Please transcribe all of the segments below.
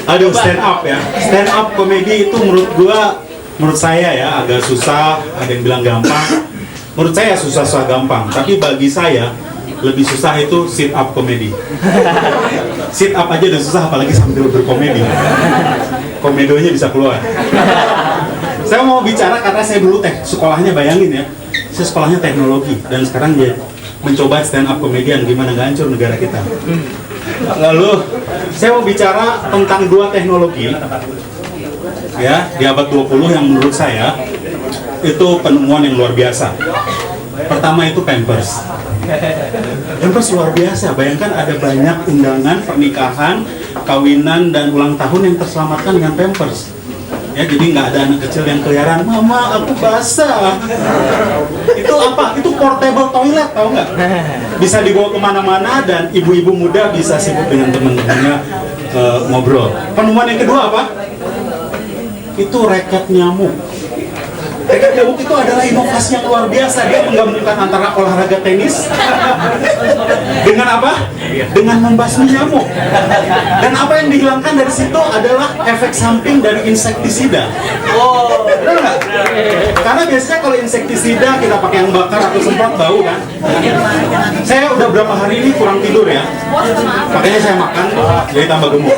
Aduh, stand up ya. Stand up komedi itu menurut saya ya agak susah. Ada yang bilang gampang. Menurut saya susah gampang. Tapi bagi saya lebih susah itu sit up komedi. Sit up aja udah susah, apalagi sambil berkomedi. Komedonya bisa keluar. Saya mau bicara karena saya dulu sekolahnya, bayangin ya, saya sekolahnya teknologi dan sekarang dia mencoba stand up komedian, gimana nggak hancur negara kita. Lalu saya mau bicara tentang dua teknologi ya di abad 20 yang menurut saya itu penemuan yang luar biasa. Pertama itu Pampers. Pampers luar biasa. Bayangkan ada banyak undangan pernikahan, kawinan dan ulang tahun yang terselamatkan dengan Pampers. Ya, jadi nggak ada anak kecil yang keliaran, mama aku basah. Itu apa? Itu portable toilet, tahu nggak? Bisa dibawa kemana-mana dan ibu-ibu muda bisa sibuk dengan teman-temannya ngobrol. Penemuan yang kedua apa? Itu raket nyamuk. Raket nyamuk itu adalah inovasi yang luar biasa. Dia menggabungkan antara olahraga tenis dengan apa? Dengan membasmi nyamuk. Dan apa yang dihilangkan dari situ adalah efek samping dari insektisida. Oh, benar nggak? Karena biasanya kalau insektisida kita pakai yang bakar atau semprot bau kan. Saya udah berapa hari ini kurang tidur ya. Makanya saya makan jadi tambah gemuk.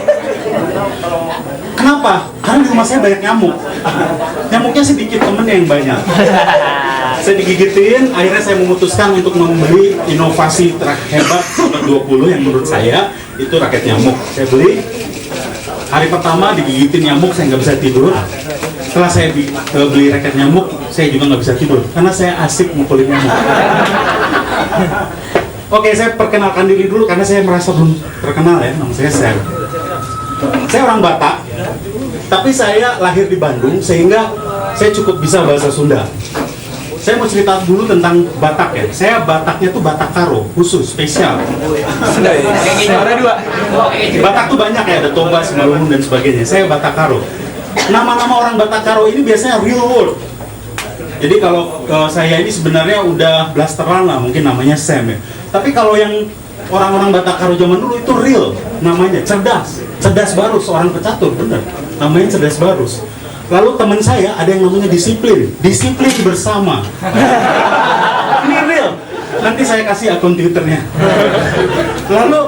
Kenapa? Karena di rumah saya banyak nyamuk. Nyamuknya sedikit, temennya yang banyak. Saya digigitin, akhirnya saya memutuskan untuk membeli inovasi terhebat abad 20 yang menurut saya itu raket nyamuk. Saya beli, hari pertama digigitin nyamuk, saya nggak bisa tidur. Setelah saya beli raket nyamuk, saya juga nggak bisa tidur karena saya asik mukulin nyamuk. Oke, saya perkenalkan diri dulu karena saya merasa belum terkenal ya. Nama saya Sam. Saya orang Batak, tapi saya lahir di Bandung sehingga saya cukup bisa bahasa Sunda. Saya mau cerita dulu tentang Batak ya. Saya Bataknya tuh Batak Karo, khusus, spesial. Batak tuh banyak ya, ada Toba, Simalungun dan sebagainya. Saya Batak Karo. Nama-nama orang Batak Karo ini biasanya real word. Jadi kalau saya ini sebenarnya udah blasteran lah, mungkin namanya Sam ya. Tapi kalau yang orang-orang Batak Karo zaman dulu itu real, namanya cerdas barus, orang pecatur, bener, namanya cerdas barus. Lalu teman saya ada yang namanya disiplin bersama. Ini real, nanti saya kasih akun Twitternya. Lalu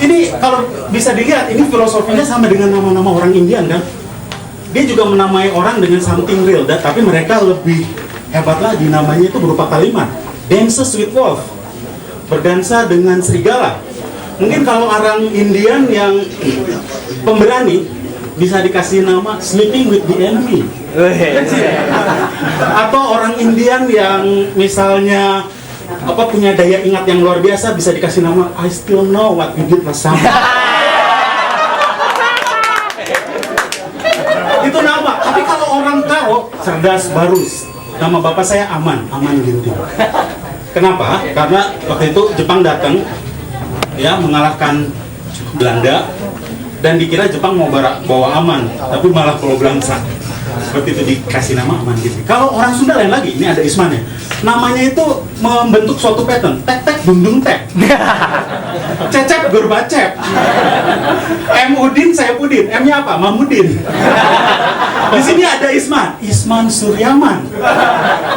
ini kalau bisa dilihat, ini filosofinya sama dengan nama-nama orang Indian kan. Dia juga menamai orang dengan something real, tapi mereka lebih hebat lagi, namanya itu berupa kalimat. Dances with wolf, berdansa dengan serigala. Mungkin kalau orang Indian yang pemberani bisa dikasih nama sleeping with the enemy. Atau orang Indian yang misalnya punya daya ingat yang luar biasa bisa dikasih nama I still know what you did last summer. Itu nama. Tapi kalau orang Karo, cerdas barus. Nama bapak saya Aman Ginting. Kenapa? Karena waktu itu Jepang datang ya mengalahkan Belanda dan dikira Jepang mau bawa aman, tapi malah Pulau Blangsa. Seperti itu dikasih nama Aman Ginting. Kalau orang Sunda lain lagi, ini ada Isman ya. Namanya itu membentuk suatu pattern. Tek tek dung dung tek. Cecep gurbacep. M Udin saya Udin. M-nya apa? Mamudin. Di sini ada Isman Suryaman.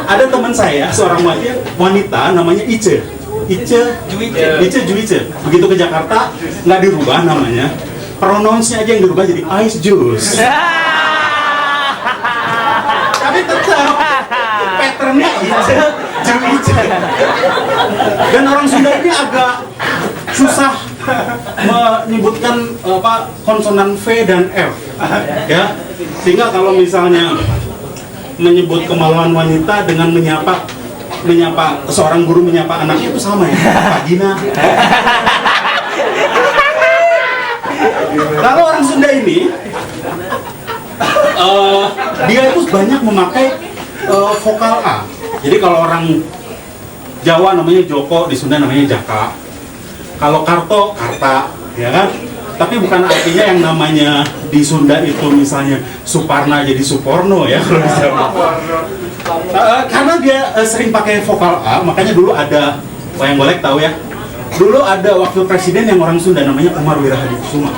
Ada teman saya seorang wanita namanya Ice Juice. Begitu ke Jakarta nggak dirubah namanya, pronounce-nya aja yang dirubah jadi ice juice. Tapi tetap patternnya Ice Juice. Dan orang Sunda ini agak susah menyebutkan konsonan V dan F ya, sehingga kalau misalnya menyebut kemaluan wanita dengan menyapa seorang guru menyapa anaknya itu sama ya, Pagina. Kalau orang Sunda ini dia itu banyak memakai vokal A. Jadi kalau orang Jawa namanya Joko, di Sunda namanya Jaka. Kalau Karto, Karta, ya kan? Tapi bukan artinya yang namanya di Sunda itu misalnya Suparna jadi Suporno ya kalau misalnya. Karena dia sering pakai vokal A, makanya dulu ada, yang boleh tahu ya, dulu ada wakil presiden yang orang Sunda namanya Umar Wirahadi Kusuma.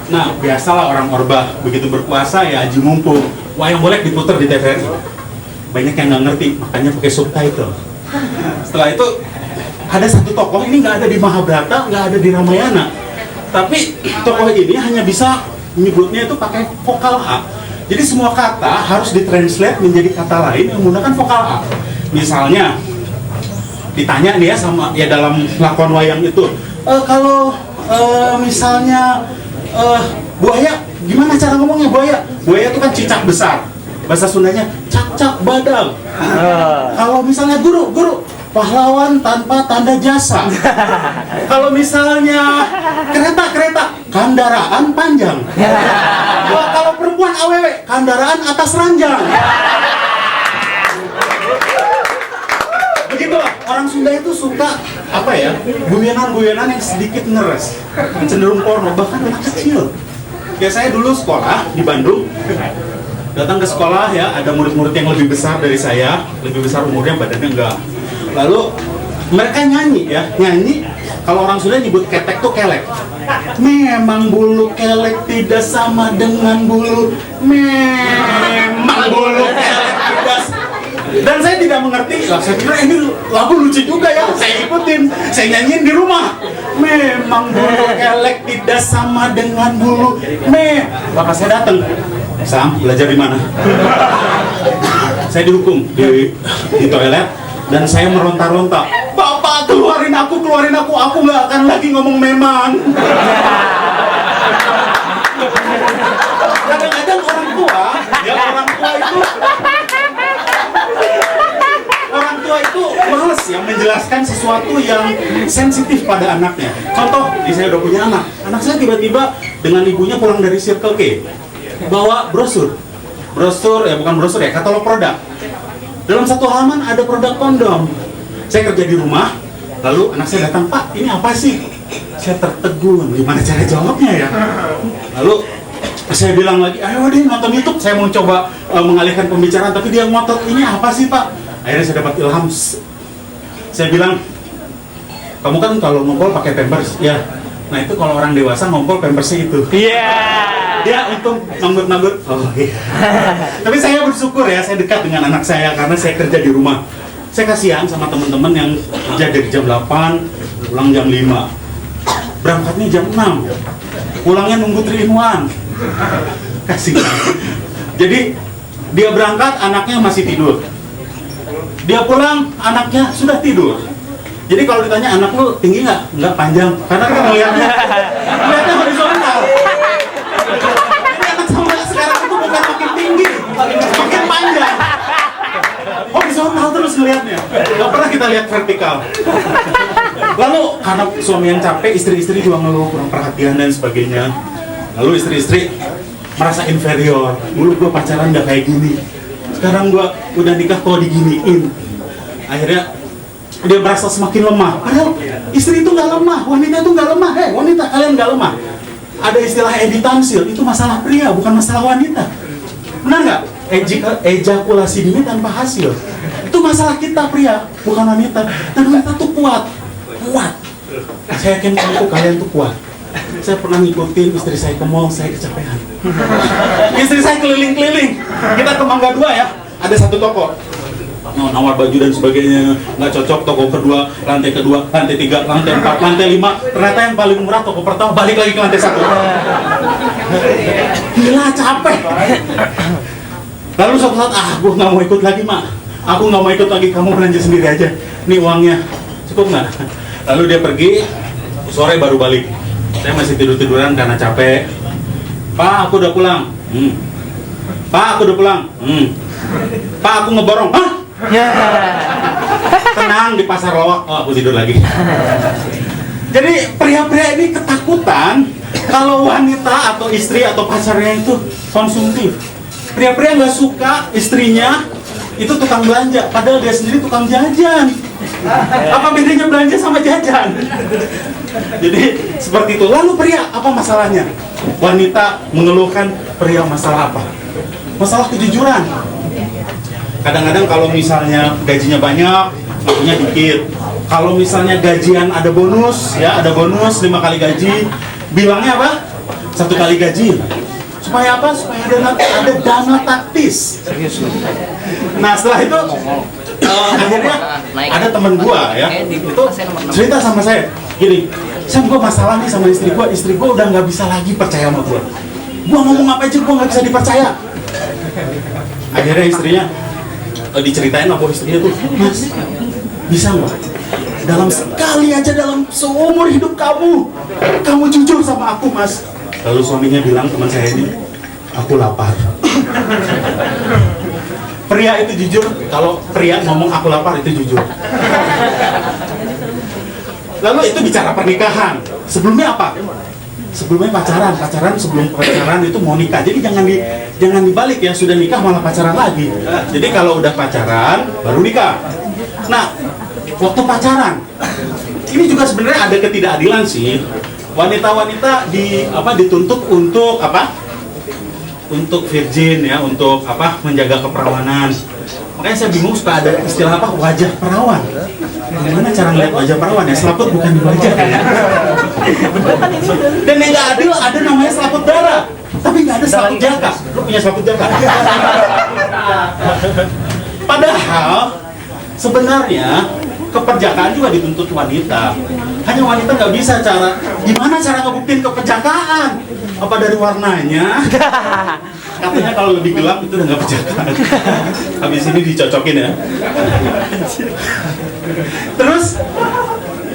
Nah, biasalah orang Orba, begitu berpuasa ya haji mumpung. Wayang golek diputer di TVRI. Banyak yang nggak ngerti, makanya pakai subtitle. Setelah itu, ada satu tokoh, ini nggak ada di Mahabharata, nggak ada di Ramayana. Tapi tokoh ini hanya bisa menyebutnya itu pakai vokal A. Jadi semua kata harus ditranslate menjadi kata lain yang menggunakan vokal A. Misalnya, ditanya nih ya sama ya dalam lakon wayang itu, kalau misalnya buaya, gimana cara ngomongnya buaya? Buaya itu kan cicak besar. Bahasa Sundanya cak-cak badang. Kalau misalnya guru, pahlawan tanpa tanda jasa. Kalau misalnya kereta, kendaraan panjang. Kalau perempuan awewe, kendaraan atas ranjang. Begitulah, orang Sunda itu suka apa ya, guyonan-guyonan yang sedikit ngeres, cenderung porno, bahkan anak kecil. Ya saya dulu sekolah di Bandung, datang ke sekolah ya, ada murid-murid yang lebih besar dari saya, lebih besar umurnya, badannya enggak. Lalu mereka nyanyi, kalau orang Sunda nyebut ketek tuh kelek. Memang bulu kelek tidak sama dengan bulu, memang bulu kelek tidak. Dan saya tidak mengerti, saya kira ini lagu lucu juga ya, saya ikutin, saya nyanyiin di rumah. Memang bulu kelek tidak sama dengan bulu, bapak saya datang, Sam, belajar di mana? Saya dihukum di toilet, dan saya meronta-ronta, Bapak keluarin aku nggak akan lagi ngomong memang. Kadang-kadang orang tua itu males ya menjelaskan sesuatu yang sensitif pada anaknya. Contoh, saya udah punya anak saya tiba-tiba dengan ibunya pulang dari Circle K, bawa brosur ya, bukan brosur ya, katalog produk. Dalam satu halaman ada produk kondom. Saya kerja di rumah, lalu anak saya datang, Pak, ini apa sih? Saya tertegun, gimana cara jawabnya ya? Lalu saya bilang lagi, ayo deh nonton YouTube. Saya mau coba mengalihkan pembicaraan, tapi dia ngotot, ini apa sih Pak? Akhirnya saya dapat ilham. Saya bilang, kamu kan kalau ngompol pakai Pampers, ya. Nah itu kalau orang dewasa ngompol Pampersnya itu. Iya. Dia untung nanggut-nanggut. Oh iya. Tapi saya bersyukur ya, saya dekat dengan anak saya karena saya kerja di rumah. Saya kasihan sama teman-teman yang kerja dari jam 8, pulang jam 5. Berangkatnya jam 6. Pulangnya nunggu 3-in-1. Kasihan. Jadi dia berangkat, anaknya masih tidur. Dia pulang, anaknya sudah tidur. Jadi kalau ditanya anak lu tinggi nggak? Nggak, panjang. Karena kan melihatnya horizontal. Jadi anak sama sekarang itu bukan makin tinggi, makin panjang. Horizontal terus melihatnya. Nggak pernah kita lihat vertikal. Lalu karena suami yang capek, istri-istri juga ngeluh kurang perhatian dan sebagainya. Lalu istri-istri merasa inferior. Dulu gue pacaran nggak kayak gini. Sekarang gua udah nikah kok diginiin. Akhirnya dia merasa semakin lemah. Padahal istri itu nggak lemah, wanita itu nggak lemah. Wanita kalian nggak lemah. Ada istilah editansil, itu masalah pria, bukan masalah wanita. Benar nggak? Ejakulasi dini tanpa hasil. Itu masalah kita pria, bukan wanita. Dan wanita tuh kuat. Saya yakin kalian tuh kuat. Saya pernah ngikutin istri saya ke mall, saya kecapean. Istri saya keliling-keliling. Kita ke Mangga 2 ya, ada satu toko. Nawar baju dan sebagainya, nggak cocok. Toko kedua, lantai 3, lantai 4, lantai 5. Ternyata yang paling murah toko pertama, balik lagi ke lantai 1. Gila, capek. Lalu suatu saat, gue nggak mau ikut lagi, Mak. Aku nggak mau ikut lagi, kamu belanja sendiri aja. Nih uangnya, cukup nggak? Lalu dia pergi, sore baru balik. Saya masih tidur-tiduran karena capek. Pak, aku udah pulang. Pak, aku udah pulang. Pak, aku ngeborong. Hah? Tenang, di pasar lawak. Oh, aku tidur lagi. Jadi pria-pria ini ketakutan kalau wanita atau istri atau pacarnya itu konsumtif. Pria-pria nggak suka istrinya itu tukang belanja, padahal dia sendiri tukang jajan. Apa bedanya belanja sama jajan? Jadi seperti itu. Lalu pria, apa masalahnya? Wanita mengeluhkan, pria masalah apa? Masalah kejujuran. Kadang-kadang kalau misalnya gajinya banyak, ngakunya dikit. Kalau misalnya gajian ada bonus, ya ada bonus 5 kali gaji, bilangnya apa? 1 kali gaji. Supaya apa? Supaya ada dana taktis. Nah setelah itu akhirnya ada temen gua ya, itu cerita sama saya gini, Sam, gua masalah nih sama istri gua udah nggak bisa lagi percaya sama gua ngomong apa aja gua nggak bisa dipercaya. Akhirnya istrinya diceritain apa istrinya tuh, Mas, bisa nggak dalam sekali aja dalam seumur hidup kamu jujur sama aku, Mas. Lalu suaminya bilang, teman saya ini, aku lapar. Pria itu jujur, kalau pria ngomong aku lapar itu jujur. Lalu itu bicara pernikahan. Sebelumnya apa? Sebelumnya pacaran sebelum pacaran itu mau nikah. Jadi jangan dibalik ya, sudah nikah malah pacaran lagi. Jadi kalau udah pacaran baru nikah. Nah, waktu pacaran ini juga sebenarnya ada ketidakadilan sih. Wanita-wanita dituntut untuk untuk virgin ya, untuk menjaga keperawanan. Makanya saya bingung suka ada istilah wajah perawan. Gimana cara ngeliat wajah perawan ya? Selaput bukan di wajah ya. Dan yang nggak adil ada namanya selaput darah, tapi nggak ada selaput jaka. Lu punya selaput jaka? Padahal sebenarnya keperjakaan juga dituntut wanita. Hanya wanita nggak bisa gimana cara ngebuktiin keperjakaan? Apa dari warnanya? Katanya kalau lebih gelap itu udah nggak perjakaan. Habis ini dicocokin ya. Terus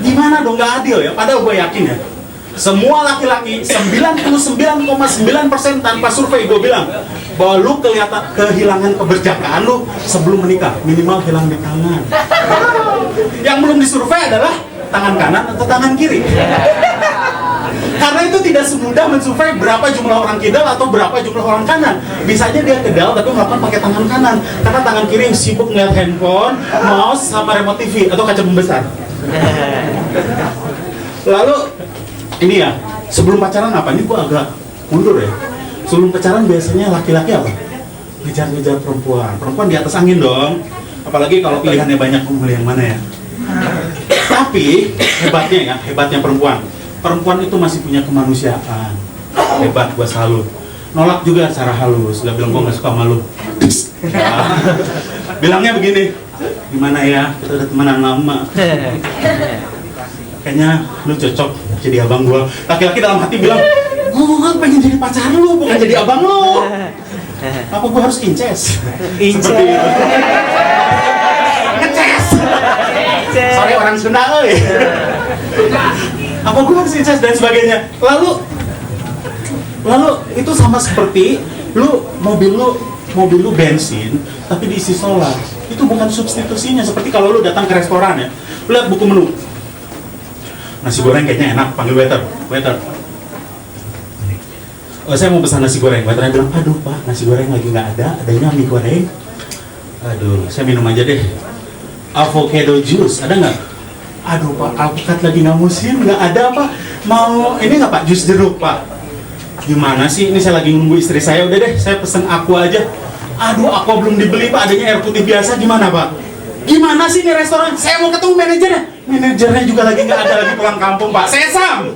gimana dong, nggak adil ya? Padahal gue yakin ya, semua laki-laki 99,9% tanpa survei gue bilang bahwa lu kehilangan keberjakaan lu sebelum menikah, minimal hilang di tangan. Yang belum disurvei adalah tangan kanan atau tangan kiri. Karena itu tidak semudah mensurvei berapa jumlah orang kidal atau berapa jumlah orang kanan. Bisa aja dia kedal tapi melakukan pakai tangan kanan, karena tangan kiri yang sibuk ngeliat handphone, mouse, sama remote TV atau kaca pembesar. Lalu ini ya, sebelum pacaran apa? Ini gua agak mundur ya. Sebelum pacaran biasanya laki-laki apa? Ngejar-ngejar perempuan di atas angin dong. Apalagi kalau pilihannya banyak, milih yang mana ya? Tapi hebatnya perempuan itu masih punya kemanusiaan. Hebat, gua salut. Nolak juga secara halus, gak bilang gua gak suka sama lu. Bilangnya begini, gimana ya, kita udah temenan lama, kayaknya lu cocok jadi abang gua. Laki-laki dalam hati bilang, gua pengen jadi pacar lu, bukan jadi abang lu. Apa gua harus inces? Seperti itu. Ngeces. Sorry orang Sunda, oi. Apa gue harus inces dan sebagainya. Lalu itu sama seperti mobil lu bensin tapi diisi solar. Itu bukan substitusinya. Seperti kalau lu datang ke restoran ya, lu lihat buku menu, nasi goreng kayaknya enak, panggil waiter. Oh, saya mau pesan nasi goreng. Waiternya bilang, aduh pak, nasi goreng lagi nggak ada, adanya mie goreng. Aduh, saya minum aja deh avocado juice, ada nggak? Aduh pak, alpukat lagi nggak musim, nggak ada pak. Mau ini nggak pak, jus jeruk pak? Gimana sih, ini saya lagi nunggu istri saya, udah deh saya pesen aqua aja. Aduh, aqua belum dibeli pak, adanya air putih biasa. Gimana pak? Gimana sih ini restoran? Saya mau ketemu manajernya. Manajernya juga lagi nggak ada, lagi pulang kampung pak. Sesam!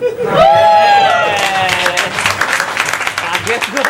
Kaget gue.